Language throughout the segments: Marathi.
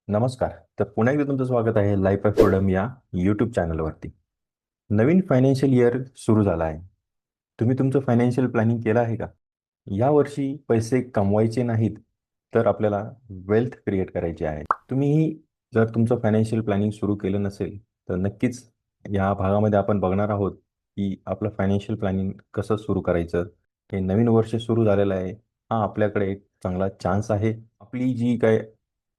नमस्कार. तर पुन्हा एकदा तुमचं स्वागत आहे लाईफ ऑफ फ्रीडम या यूट्यूब चॅनलवरती. नवीन फायनान्शियल इयर सुरू झाला आहे. तुम्ही तुमचं फायनान्शियल प्लॅनिंग केलं आहे का? यावर्षी पैसे कमवायचे नाहीत, तर आपल्याला वेल्थ क्रिएट करायची आहे. तुम्हीही जर तुमचं फायनान्शियल प्लॅनिंग सुरू केलं नसेल, तर नक्कीच या भागामध्ये आपण बघणार आहोत, की आपलं फायनान्शियल प्लॅनिंग कसं सुरू करायचं. हे नवीन वर्ष सुरू झालेलं आहे. हा आपल्याकडे एक चांगला चान्स आहे. आपली जी काय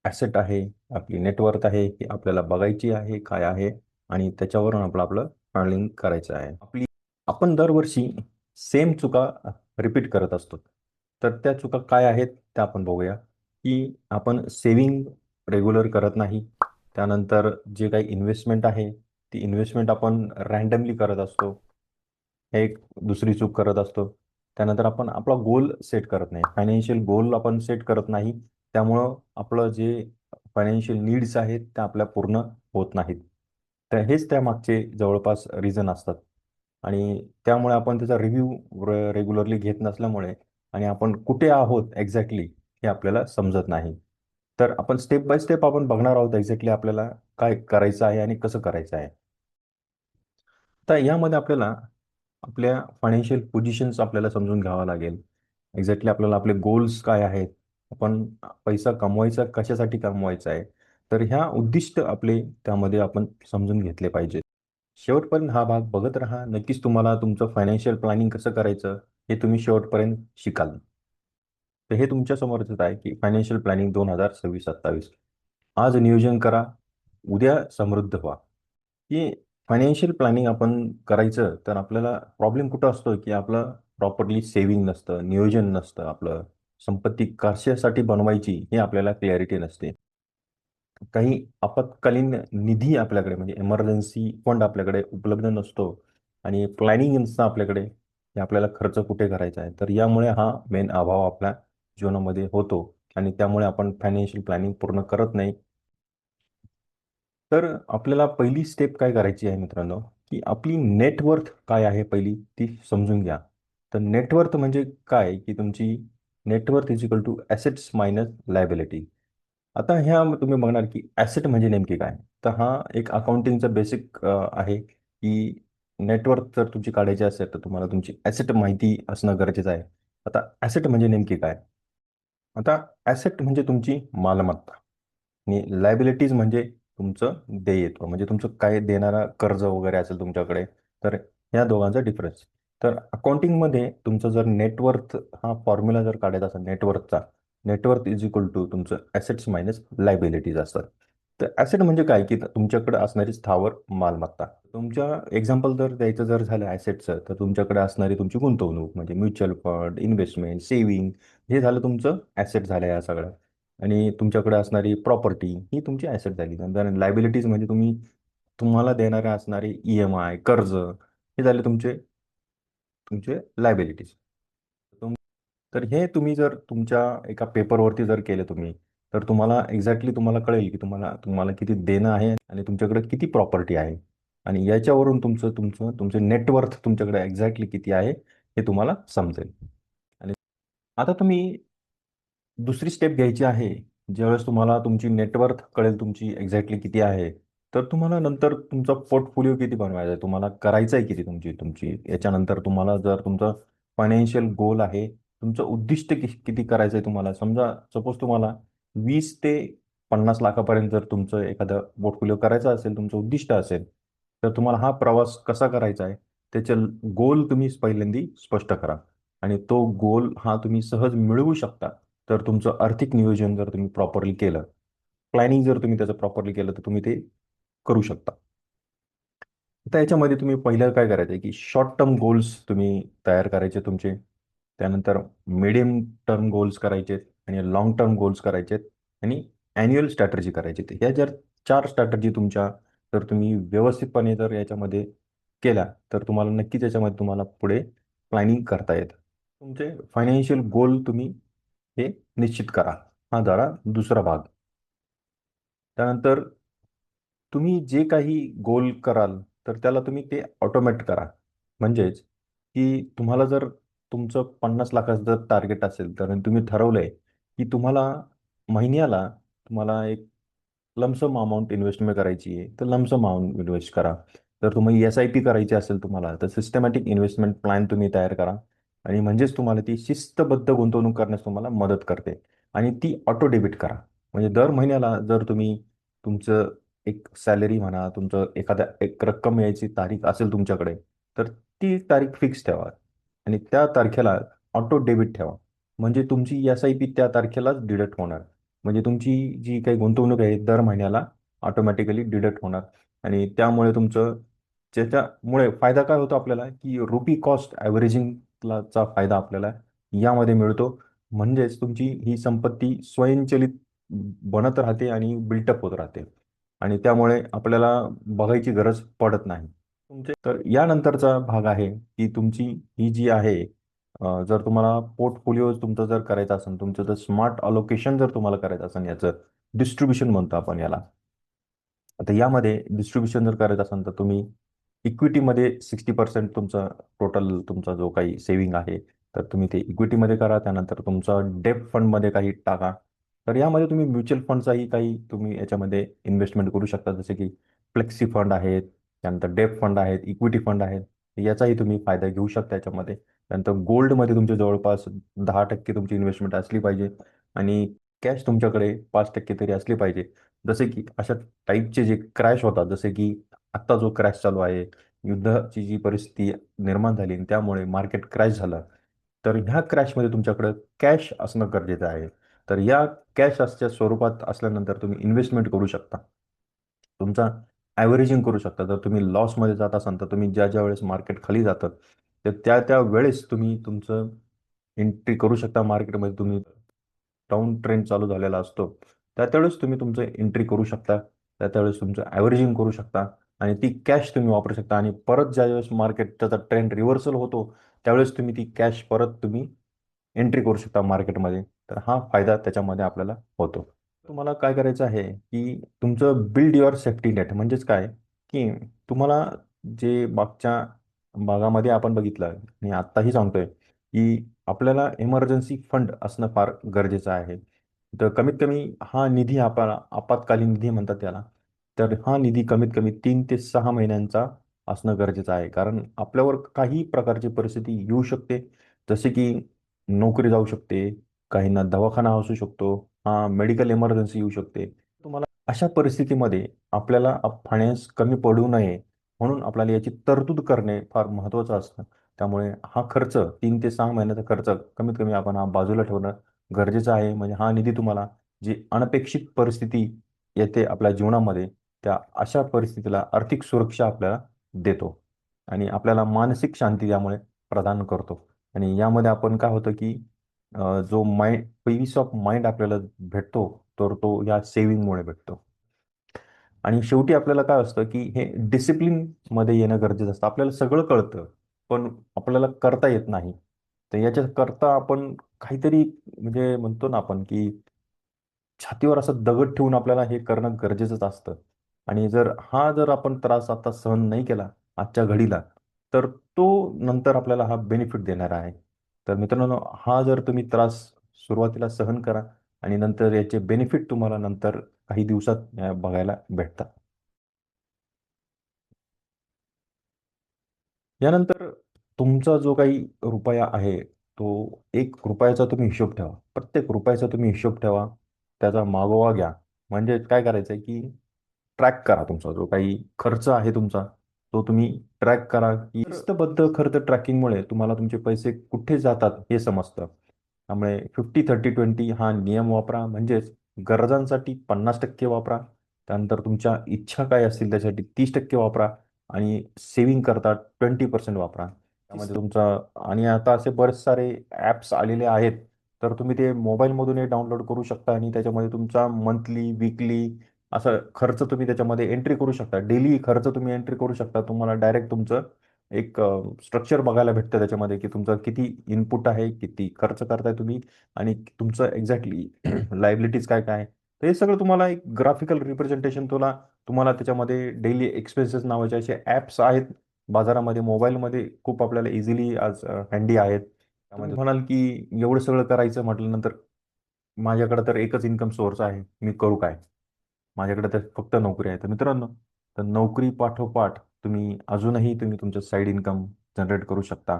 ॲसेट आहे, आपली नेटवर्थ आहे, ही आपल्याला बघायची आहे, काय आहे आणि त्याच्यावरून आपलं आपलं प्लॅनिंग करायचं आहे. आपण दरवर्षी सेम चुका रिपीट करत असतो. तर त्या चुका काय आहेत त्या आपण बघूया, की आपण सेविंग रेग्युलर करत नाही. त्यानंतर जे काही इन्व्हेस्टमेंट आहे, ती इन्व्हेस्टमेंट आपण रँडमली करत असतो. हे एक दुसरी चूक करत असतो. त्यानंतर आपण आपला गोल सेट करत नाही. फायनान्शियल गोल आपण सेट करत नाही. त्यामुळं आपलं जे फायनान्शियल नीड्स आहेत त्या आपल्या पूर्ण होत नाहीत. तर हेच त्यामागचे जवळपास रिझन असतात. आणि त्यामुळे आपण त्याचा रिव्ह्यू रेग्युलरली घेत नसल्यामुळे आणि आपण कुठे आहोत एक्झॅक्टली हे आपल्याला समजत नाही. तर आपण स्टेप बाय स्टेप आपण बघणार आहोत एक्झॅक्टली आपल्याला काय करायचं आहे आणि कसं करायचं आहे. तर यामध्ये आपल्याला आपल्या फायनान्शियल पोझिशन्स आपल्याला समजून घ्यावं लागेल. एक्झॅक्टली आपल्याला आपले गोल्स काय आहेत? आपण पैसा कमवायचा कशासाठी कमवायचा आहे? तर ह्या उद्दिष्ट आपले त्यामध्ये आपण समजून घेतले पाहिजेत. शेवटपर्यंत हा भाग बघत राहा. नक्कीच तुम्हाला तुमचं फायनान्शियल प्लॅनिंग कसं करायचं हे तुम्ही शेवटपर्यंत शिकाल. तर हे तुमच्यासमोरच आहे की फायनान्शियल प्लॅनिंग 2026-27. आज नियोजन करा, उद्या समृद्ध व्हा. की फायनान्शियल प्लॅनिंग आपण करायचं तर आपल्याला प्रॉब्लेम कुठं असतो की आपलं प्रॉपरली सेव्हिंग नसतं, नियोजन नसतं. आपलं संपत्ती कशासाठी बनवायची हे आपल्याला क्लॅरिटी नसते. काही आपत्कालीन निधी आपल्याकडे म्हणजे इमर्जन्सी फंड आपल्याकडे उपलब्ध नसतो आणि प्लॅनिंग नसतं आपल्याकडे की आपल्याला खर्च कुठे करायचा आहे. तर यामुळे हा मेन अभाव आपल्या जीवनामध्ये होतो आणि त्यामुळे आपण फायनान्शियल प्लॅनिंग पूर्ण करत नाही. तर आपल्याला पहिली स्टेप काय करायची आहे मित्रांनो, की आपली नेटवर्थ काय आहे पहिली ती समजून घ्या. तर नेटवर्थ म्हणजे काय, की तुमची net worth is equal to assets minus liability. आता ह्या तुम्ही बघणार, की ॲसेट म्हणजे नेमकी काय? तर हा एक अकाउंटिंगचा बेसिक आहे, की नेटवर्थ जर तुमची काढायची असेल, तर तुम्हाला तुमची ॲसेट माहिती असणं गरजेचं आहे. आता ॲसेट म्हणजे नेमकी काय? आता ॲसेट म्हणजे तुमची मालमत्ता आणि लायबिलिटीज म्हणजे तुमचं देयत्व म्हणजे तुमचं काय देणारा कर्ज वगैरे असेल तुमच्याकडे. तर ह्या दोघांचा डिफरन्स. तर अकाउंटिंगमध्ये तुमचं जर नेटवर्थ हा फॉर्म्युला जर काढायचा असेल नेटवर्थचा, नेटवर्थ इज इक्वल टू तुमचं ॲसेट्स मायनस लायबिलिटीज असतात. तर ॲसेट म्हणजे काय की तुमच्याकडे असणारी स्थावर मालमत्ता. तुमच्या एक्झाम्पल जर द्यायचं जर झालं ॲसेटचं, तर तुमच्याकडे असणारी तुमची गुंतवणूक म्हणजे म्युच्युअल फंड, इन्व्हेस्टमेंट, सेव्हिंग हे झालं तुमचं ॲसेट झालं या सगळ्या. आणि तुमच्याकडे असणारी प्रॉपर्टी ही तुमची ॲसेट झाली. नंतर लायबिलिटीज म्हणजे तुम्हाला देणारे असणारे EMI, कर्ज हे झाले तुमचे तुमचे लायबिलिटीज. तर हे तुम्ही जर तुमच्या एका पेपरवरती जर केलं तुम्ही, तर तुम्हाला एक्झॅक्टली तुम्हाला कळेल की तुम्हाला तुम्हाला किती देणं आहे आणि तुमच्याकडे किती प्रॉपर्टी आहे. आणि याच्यावरून तुमचे नेटवर्थ तुमच्याकडे एक्झॅक्टली किती आहे हे तुम्हाला समजेल. आणि आता तुम्ही दुसरी स्टेप घ्यायची आहे. ज्यावेळेस तुम्हाला तुमची नेटवर्थ कळेल तुमची एक्झॅक्टली किती आहे, तर तुम्हाला नंतर तुमचा पोर्टफोलिओ किती बनवायचा आहे, तुम्हाला करायचं आहे किती तुमची तुमची याच्यानंतर तुम्हाला जर तुमचं फायनान्शियल गोल आहे, तुमचं उद्दिष्ट किती करायचं आहे तुम्हाला. समजा सपोज तुम्हाला 20 ते 50 लाखापर्यंत जर तुमचं एखादं पोर्टफोलिओ करायचं असेल, तुमचं उद्दिष्ट असेल, तर तुम्हाला हा प्रवास कसा करायचा आहे, त्याचे गोल तुम्ही पहिल्यांदा स्पष्ट करा. आणि तो गोल हा तुम्ही सहज मिळवू शकता. तर तुमचं आर्थिक नियोजन जर तुम्ही प्रॉपरली केलं, प्लॅनिंग जर तुम्ही त्याचं प्रॉपरली केलं, तर तुम्ही ते करू शकता. आता याच्यामध्ये तुम्ही पहिलं काय करायचं आहे, की शॉर्ट टर्म गोल्स तुम्ही तयार करायचे तुमचे. त्यानंतर मीडियम टर्म गोल्स करायचे आणि लाँग टर्म गोल्स करायचे आणि ॲन्युअल स्ट्रॅटर्जी करायची. तर ह्या जर 4 स्ट्रॅटर्जी तुमच्या जर तुम्ही व्यवस्थितपणे जर याच्यामध्ये केल्या, तर तुम्हाला नक्कीच याच्यामध्ये तुम्हाला पुढे प्लॅनिंग करता येतं. तुमचे फायनान्शियल गोल तुम्ही हे निश्चित करा. हा झाला दुसरा भाग. त्यानंतर तुम्ही जे काही गोल कराल, तर त्याला तुम्ही ते ऑटोमॅट करा. म्हणजेच, की तुम्हाला जर तुमचं 50 लाखाचं जर टार्गेट असेल, तर तुम्ही ठरवलंय, की तुम्हाला महिन्याला तुम्हाला एक लमसम अमाऊंट इन्व्हेस्टमेंट करायची आहे तर लमसम अमाऊंट इन्व्हेस्ट करा. जर तुम्ही SIP करायची असेल तुम्हाला तर सिस्टमॅटिक इन्व्हेस्टमेंट प्लॅन तुम्ही तयार करा. आणि म्हणजेच तुम्हाला ती शिस्तबद्ध गुंतवणूक करण्यास तुम्हाला मदत करते. आणि ती ऑटो डेबिट करा. म्हणजे दर महिन्याला जर तुम्ही तुमचं एक सॅलरी म्हणा, तुमचं एखाद्या एक रक्कम यायची तारीख असेल तुमच्याकडे, तर ती तारीख फिक्स ठेवा आणि त्या तारखेला ऑटो डेबिट ठेवा. म्हणजे तुमची SIP त्या तारखेलाच डिडक्ट होणार. म्हणजे तुमची जी काही गुंतवणूक आहे दर महिन्याला ऑटोमॅटिकली डिडक्ट होणार. आणि त्यामुळे तुमचं त्याच्यामुळे फायदा काय होतो आपल्याला, की रुपी कॉस्ट ॲव्हरेजिंगचा फायदा आपल्याला यामध्ये मिळतो. म्हणजेच तुमची ही संपत्ती स्वयंचलित बनत राहते आणि बिल्टअप होत राहते. आणि त्यामुळे आपल्याला बघायची गरज पडत नाही. तर यानंतरचा भाग आहे की तुमची ही जी आहे, जर तुम्हाला पोर्टफोलिओ तुमचं जर करायचं असेल, तुमचं जर स्मार्ट अलोकेशन जर तुम्हाला करायचं असेल, याचं डिस्ट्रीब्युशन म्हणतो आपण याला. आता यामध्ये डिस्ट्रीब्युशन जर करायचं असेल तर तुम्ही इक्विटीमध्ये 60% तुमचा टोटल तुमचा जो काही सेव्हिंग आहे तर तुम्ही ते इक्विटीमध्ये करा. त्यानंतर तुमचा डेप फंडमध्ये काही टाका. तर यामध्ये तुम्ही म्युच्युअल फंडचाही काही तुम्ही याच्यामध्ये इन्व्हेस्टमेंट करू शकता, जसे की फ्लेक्सी फंड आहेत, त्यानंतर डेप फंड आहेत, इक्विटी फंड आहेत. याचाही तुम्ही फायदा घेऊ शकता याच्यामध्ये. त्यानंतर गोल्डमध्ये तुमच्या जवळपास 10% तुमची इन्व्हेस्टमेंट असली पाहिजे आणि कॅश तुमच्याकडे 5% तरी असली पाहिजे. जसे की अशा टाईपचे जे क्रॅश होतात, जसे की आत्ता जो क्रॅश चालू आहे, युद्धाची जी परिस्थिती निर्माण झाली आणि त्यामुळे मार्केट क्रॅश झालं, तर ह्या क्रॅशमध्ये तुमच्याकडं कॅश असणं गरजेचं आहे. तर या कॅश असच्या स्वरूपात असल्यानंतर तुम्ही इन्व्हेस्टमेंट करू शकता. तुमचा ॲव्हरेजिंग करू शकता. जर तुम्ही लॉसमध्ये जात असाल तर तुम्ही ज्या वेळेस मार्केट खाली जातं तर त्या वेळेस तुम्ही तुमचं एंट्री करू शकता मार्केटमध्ये. तुम्ही डाऊन ट्रेंड चालू झालेला असतो त्यावेळेस तुम्ही तुमचं एंट्री करू शकता. त्यावेळेस तुमचं ॲव्हरेजिंग करू शकता आणि ती कॅश तुम्ही वापरू शकता. आणि परत ज्यावेळेस मार्केट त्याचा ट्रेंड रिव्हर्सल होतो त्यावेळेस तुम्ही ती कॅश परत तुम्ही एंट्री करू शकता मार्केटमध्ये. तर हा फायदा त्याच्यामध्ये आपल्याला होतो. तुम्हाला काय करायचं आहे, की तुमचं बिल्ड युअर सेफ्टी नेट म्हणजेच काय, की तुम्हाला जे मागच्या भागामध्ये आपण बघितलं आणि आत्ताही सांगतोय, की आपल्याला इमर्जन्सी फंड असणं फार गरजेचं आहे. तर कमीत कमी हा निधी आपल्याला आपत्कालीन निधी म्हणतात त्याला. तर हा निधी कमीत कमी 3 ते 6 महिन्यांचा असणं गरजेचं आहे. कारण आपल्यावर काही प्रकारची परिस्थिती येऊ शकते. जसे की नोकरी जाऊ शकते, काहींना दवाखाना असू शकतो, मेडिकल इमर्जन्सी येऊ शकते. तुम्हाला अशा परिस्थितीमध्ये आपल्याला फायनान्स कमी पडू नये म्हणून आपल्याला याची तरतूद करणे फार महत्त्वाचं असतं. त्यामुळे हा खर्च 3 ते 6 महिन्याचा खर्च कमीत कमी आपण हा बाजूला ठेवणं गरजेचं आहे. म्हणजे हा निधी तुम्हाला जी अनपेक्षित परिस्थिती येते आपल्या जीवनामध्ये, त्या अशा परिस्थितीला आर्थिक सुरक्षा आपल्याला देतो आणि आपल्याला मानसिक शांती त्यामुळे प्रदान करतो. आणि यामध्ये आपण काय होतं, की जो पीस ऑफ माइंड आपल्याला भेटतो, तर तो या सेव्हिंगमुळे भेटतो. आणि शेवटी आपल्याला काय असतं, की हे डिसिप्लिनमध्ये येणं गरजेचं असतं. आपल्याला सगळं कळतं, पण आपल्याला करता येत नाही. तर याच्याकरता आपण काहीतरी म्हणजे म्हणतो ना आपण, की छातीवर असं दगड ठेवून आपल्याला हे करणं गरजेचंच असतं. आणि जर आपण त्रास आता सहन नाही केला आजच्या घडीला, तर तो नंतर आपल्याला हा बेनिफिट देणार आहे. तर मित्रांनो, हा जर तुम्ही त्रास सुरुवातीला सहन करा आणि नंतर याचे बेनिफिट तुम्हाला नंतर काही दिवसात बघायला भेटतात. यानंतर तुमचा जो काही रुपया आहे, तो 1 रुपयाचा तुम्ही हिशोब ठेवा. प्रत्येक रुपयाचा तुम्ही हिशोब ठेवा. त्याचा मागोवा घ्या. म्हणजे काय करायचं आहे, की ट्रॅक करा तुमचा जो काही खर्च आहे तुमचा, तो तुम्ही ट्रॅक करा, की शिस्तबद्ध खर्च ट्रॅकिंगमुळे तुम्हाला तुमचे पैसे कुठे जातात हे समजतं. त्यामुळे 50-30-20 हा नियम वापरा. म्हणजेच गरजांसाठी 50% वापरा. त्यानंतर तुमच्या इच्छा काय असतील त्यासाठी 30% वापरा आणि सेव्हिंग करता 20% वापरा. त्यामध्ये तुमचा आणि आता असे बरेच सारे ॲप्स आलेले आहेत. तर तुम्ही ते मोबाईलमधूनही डाउनलोड करू शकता आणि त्याच्यामध्ये तुमचा मंथली, वीकली असा खर्च तुम्ही त्याच्यामध्ये एंट्री करू शकता. डेली खर्च तुम्ही एंट्री करू शकता. तुम्हाला डायरेक्ट तुमचं एक स्ट्रक्चर बघायला भेटतं त्याच्यामध्ये, की तुमचं किती इनपुट आहे, किती खर्च करताय तुम्ही आणि तुमचं एक्झॅक्टली लायबिलिटीज काय काय आहे. तर हे सगळं तुम्हाला एक ग्राफिकल रिप्रेझेंटेशन तुम्हाला त्याच्यामध्ये डेली एक्सपेन्सेस नावाचे असे ॲप्स आहेत बाजारामध्ये, मोबाईलमध्ये खूप आपल्याला इझिली आज हँडी आहेत. त्यामध्ये म्हणाल, की एवढं सगळं करायचं म्हटल्यानंतर माझ्याकडे तर एकच इन्कम सोर्स आहे, मी करू काय? माझ्याकडे तर फक्त नोकरी आहे. तर मित्रांनो, तर नोकरी पाठोपाठ तुम्ही अजूनही तुमचं साईड इन्कम जनरेट करू शकता.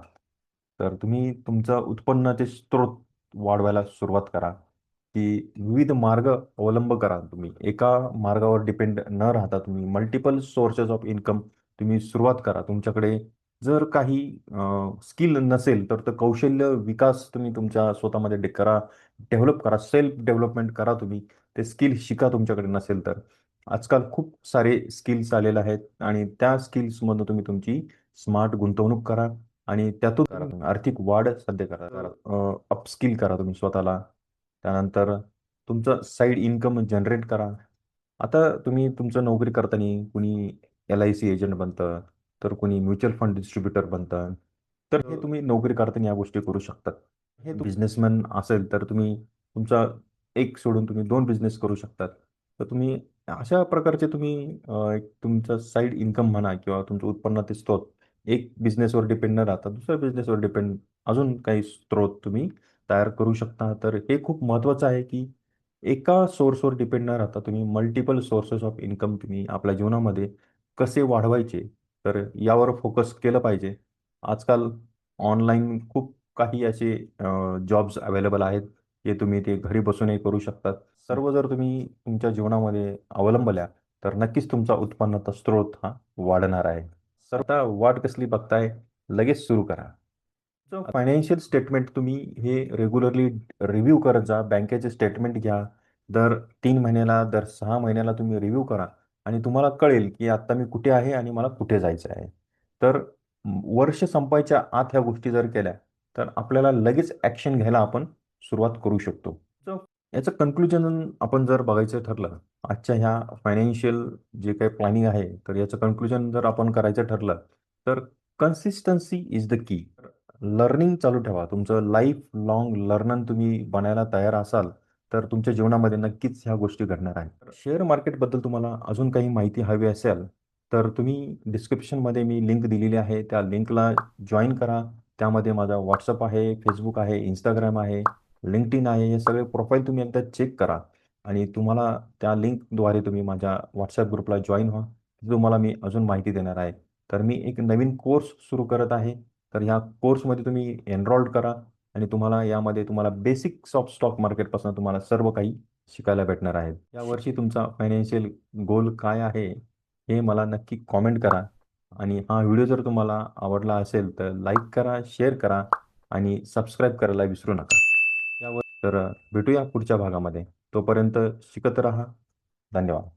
तर तुम्ही तुमचं उत्पन्नाचे स्रोत वाढवायला सुरुवात करा, की विविध मार्ग अवलंब करा. तुम्ही एका मार्गावर डिपेंड न राहता तुम्ही मल्टिपल सोर्सेस ऑफ इन्कम तुम्ही सुरुवात करा. तुमच्याकडे जर काही स्किल नसेल तर ते कौशल्य विकास तुम्ही तुमच्या स्वतःमध्ये करा, डेव्हलप करा, सेल्फ डेव्हलपमेंट करा तुम्ही. ते स्किल शिका तुमच्याकडे नसेल तर. आजकाल खूप सारे स्किल्स आलेले आहेत आणि त्या स्किल्समधून तुम्ही तुमची स्मार्ट गुंतवणूक करा आणि त्यातून करा तुम्ही आर्थिक वाढ सध्या करा. अपस्किल करा तुम्ही स्वतःला. त्यानंतर तुमचं साईड इन्कम जनरेट करा. आता तुम्ही तुमचं नोकरी करताना कुणी LIC एजंट बनतं, तर कुणी म्युच्युअल फंड डिस्ट्रीब्युटर बनतं. तर हे तुम्ही नोकरी करताना या गोष्टी करू शकतात. हे बिझनेसमॅन असेल तर तुम्ही तुमचा एक सोडून तुम्ही 2 बिझनेस करू शकतात. तर तुम्ही अशा प्रकारचे तुम्ही एक तुमचं साईड इन्कम म्हणा किंवा तुमचं उत्पन्नाचे स्रोत एक बिझनेसवर डिपेंड न राहता दुसऱ्या बिझनेसवर डिपेंड अजून काही स्रोत तुम्ही तयार करू शकता. तर हे खूप महत्त्वाचं आहे, की एका सोर्सवर डिपेंड न राहता तुम्ही मल्टिपल सोर्सेस ऑफ इन्कम तुम्ही आपल्या जीवनामध्ये कसे वाढवायचे, तर यावर फोकस केलं पाहिजे. आजकाल ऑनलाईन खूप काही असे जॉब्स अवेलेबल आहेत, जे तुम्ही ते घरी बसूनही करू शकतात. सर्व जर तुम्ही तुमच्या जीवनामध्ये अवलंबल्या, तर नक्कीच तुमचा उत्पन्नाचा स्रोत हा वाढणार आहे. तर आता वाट कसली बघताय? लगेच सुरू करा. फायनान्शियल स्टेटमेंट तुम्ही हे रेग्युलरली रिव्ह्यू करत जा. बँकेचे स्टेटमेंट घ्या. दर 3 महिन्याला, दर 6 महिन्याला तुम्ही रिव्ह्यू करा आणि तुम्हाला कळेल, की आता मी कुठे आहे आणि मला कुठे जायचं आहे. तर वर्ष संपायच्या आत ह्या गोष्टी जर केल्या, तर आपल्याला लगेच ॲक्शन घ्यायला आपण सुरुवात करू शकतो. याचं कन्क्लुजन आपण जर बघायचं ठरलं, आजच्या ह्या फायनान्शियल जे काही प्लॅनिंग आहे, तर याचं कन्क्लुजन जर आपण करायचं ठरलं, तर consistency is the key. Learning चालू ठेवा. तुमचं लाईफ लाँग लर्नर तुम्ही बनायला तयार असाल, तर तुमच्या जीवनामध्ये नक्कीच ह्या गोष्टी घडणार आहेत. शेअर मार्केटबद्दल तुम्हाला अजून काही माहिती हवी असेल, तर तुम्ही डिस्क्रिप्शनमध्ये मी लिंक दिलेली आहे. त्या लिंकला जॉइन करा. त्यामध्ये माझा WhatsApp आहे, Facebook आहे, Instagram आहे, LinkedIn आहे. हे सगळे प्रोफाईल तुम्ही एकदा चेक करा आणि तुम्हाला त्या लिंकद्वारे तुम्ही माझ्या WhatsApp ग्रुपला जॉइन व्हा. तिथे तुम्हाला मी अजून माहिती देणार आहे. तर मी एक नवीन कोर्स सुरू करत आहे. तर ह्या कोर्समध्ये तुम्ही एनरोल्ड करा आणि तुम्हाला बेसिक्स ऑफ स्टॉक मार्केटपासून तुम्हाला सर्व काही शिकायला भेटणार आहे. यावर्षी तुमचा फायनान्शियल गोल काय आहे, हे मला नक्की कॉमेंट करा आणि हा व्हिडिओ जर तुम्हाला आवडला असेल तर लाईक करा, शेअर करा आणि सबस्क्राईब करायला विसरू नका. यावर तर भेटूया पुढच्या भागामध्ये. तोपर्यंत शिकत राहा. धन्यवाद.